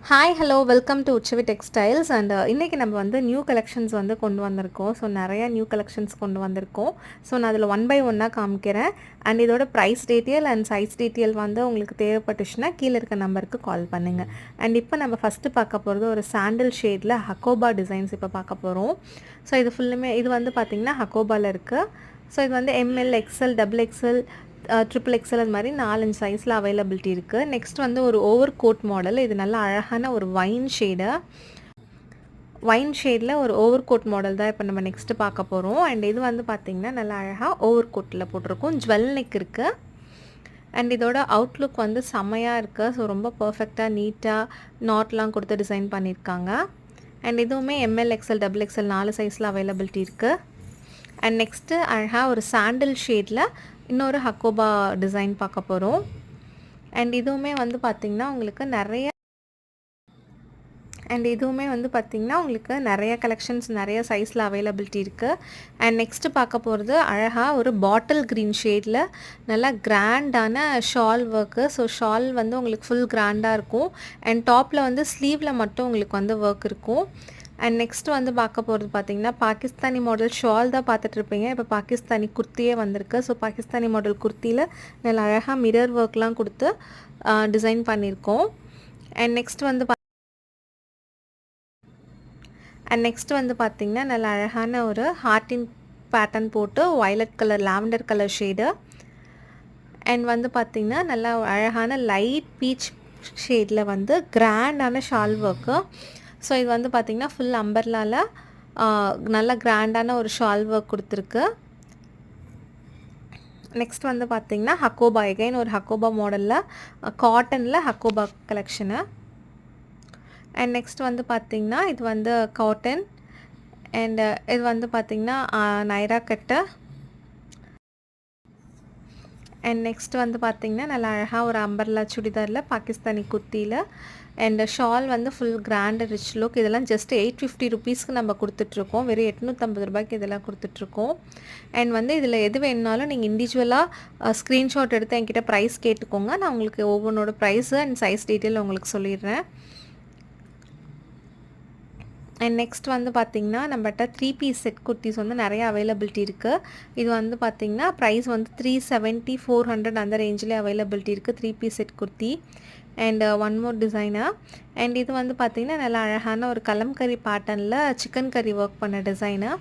Hi hello welcome to Uchchavi textiles and இன்றைக்கி நம்ம வந்து நியூ கலெக்ஷன்ஸ் வந்து கொண்டு வந்திருக்கோம். ஸோ நிறையா நியூ கலெக்ஷன்ஸ் கொண்டு வந்திருக்கோம். ஸோ நான் அதில் ஒன் பை ஒன்னாக காமிக்கிறேன். அண்ட் இதோட price detail and size detail வந்து உங்களுக்கு தேவைப்பட்டுச்சுன்னா கீழே இருக்க நம்பருக்கு கால் பண்ணுங்கள். அண்ட் இப்போ நம்ம ஃபஸ்ட்டு பார்க்க போகிறது ஒரு சாண்டில் ஷேடில் ஹக்கோபா டிசைன்ஸ் இப்போ பார்க்க போகிறோம். ஸோ இது ஃபுல்லுமே இது வந்து பார்த்திங்கன்னா ஹக்கோபாவில் இருக்குது. ஸோ இது வந்து ML, XL, double XL, triple XL அது மாதிரி 4-5 சைஸில் அவைலபிலிட்டி இருக்குது. நெக்ஸ்ட் வந்து ஒரு ஓவர் கோட் மாடல். இது நல்லா அழகான ஒரு வைன் ஷேடில் ஒரு ஓவர் கோட் மாடல் தான் இப்போ நம்ம நெக்ஸ்ட்டு பார்க்க போகிறோம். அண்ட் இது வந்து பார்த்திங்கன்னா நல்லா அழகாக ஓவர் கோட்டில் போட்டிருக்கோம். ஜுவல் நெக் இருக்குது. அண்ட் இதோட அவுட்லுக் வந்து செம்மையாக இருக்குது. ஸோ ரொம்ப பர்ஃபெக்டாக நீட்டாக நாட்லாம் கொடுத்து டிசைன் பண்ணியிருக்காங்க. அண்ட் இதுவுமே எம்எல், எக்ஸ்எல், டபுள் எக்ஸ்எல் 4 சைஸில் அவைலபிலிட்டி இருக்குது. அண்ட் நெக்ஸ்ட்டு அழகாக ஒரு சாண்டில் ஷேடில் இன்னொரு ஹக்கோபா டிசைன் பார்க்க போகிறோம். அண்ட் இதுவுமே வந்து பார்த்திங்கன்னா உங்களுக்கு நிறைய கலெக்ஷன்ஸ் நிறைய சைஸில் அவைலபிலிட்டி இருக்குது. அண்ட் நெக்ஸ்ட்டு பார்க்க போகிறது அழகாக ஒரு பாட்டில் க்ரீன் ஷேடில் நல்லா கிராண்டான ஷால் ஒர்க்கு. ஸோ ஷால் வந்து உங்களுக்கு ஃபுல் கிராண்டாக இருக்கும். அண்ட் டாப்பில் வந்து ஸ்லீவில் மட்டும் உங்களுக்கு வந்து ஒர்க் இருக்கும். அண்ட் நெக்ஸ்ட் வந்து பார்க்க போகிறது பார்த்திங்கன்னா பாகிஸ்தானி மாடல் ஷால் தான் பார்த்துட்ருப்பீங்க. இப்போ பாகிஸ்தானி குர்த்தியே வந்திருக்கு. ஸோ பாகிஸ்தானி மாடல் குர்த்தியில் நல்ல அழகாக மிரர் ஒர்க்லாம் கொடுத்து டிசைன் பண்ணியிருக்கோம். அண்ட் நெக்ஸ்ட் வந்து பார்த்திங்கன்னா நல்ல அழகான ஒரு ஹார்ட்டின் பேட்டர்ன் போட்டு violet colour, lavender colour shade. And வந்து பார்த்திங்கன்னா நல்லா அழகான லைட் பீச் ஷேடில் வந்து கிராண்டான ஷால் ஒர்க்கு. ஸோ இது வந்து பார்த்திங்கன்னா ஃபுல் அம்பர்லாவில் நல்ல கிராண்டான ஒரு ஷால் ஒர்க் கொடுத்துருக்கு. நெக்ஸ்ட் வந்து பார்த்திங்கன்னா ஹக்கோபா, எகைன் ஒரு ஹக்கோபா மாடலில் காட்டனில் ஹக்கோபா கலெக்ஷனு. அண்ட் நெக்ஸ்ட் வந்து பார்த்திங்கன்னா இது வந்து காட்டன். அண்ட் இது வந்து பார்த்திங்கன்னா நைரா கட்டு. அண்ட் நெக்ஸ்ட் வந்து பார்த்திங்கன்னா நல்லா அழகாக ஒரு அம்பர்லா சுடிதாரில் பாகிஸ்தானி குர்த்தியில். அண்ட் ஷால் வந்து ஃபுல் கிராண்ட் ரிச் லுக். இதெல்லாம் ஜஸ்ட் 850 ருபீஸ்க்கு நம்ம கொடுத்துட்ருக்கோம். வெறும் 850 ரூபாய்க்கு இதெல்லாம் கொடுத்துட்ருக்கோம். அண்ட் வந்து இதில் எது வேணுனாலும் நீங்கள் இண்டிவிஜுவலாக ஸ்க்ரீன்ஷாட் எடுத்து என்கிட்ட ப்ரைஸ் கேட்டுக்கோங்க. நான் உங்களுக்கு ஒவ்வொன்றோட ப்ரைஸு அண்ட் சைஸ் டீட்டெயில் உங்களுக்கு சொல்லிடுறேன். அண்ட் நெக்ஸ்ட் வந்து பார்த்திங்கன்னா நம்மகிட்ட 3 பீஸ் செட் குர்த்திஸ் வந்து நிறைய அவைலபிலிட்டி இருக்குது. இது வந்து பார்த்திங்கன்னா ப்ரைஸ் வந்து 370, 400 அந்த ரேஞ்சில் அவைலபிலிட்டி இருக்குது 3 piece set kurti. And one more designer. And இது வந்து பார்த்திங்கன்னா நல்லா அழகான ஒரு கலம்கரி பேட்டர்னில் சிக்கன் கறி ஒர்க் பண்ண டிசைனு.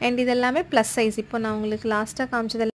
அண்ட் இதெல்லாமே ப்ளஸ் சைஸ். இப்போ நான் உங்களுக்கு லாஸ்ட்டாக காமிச்சது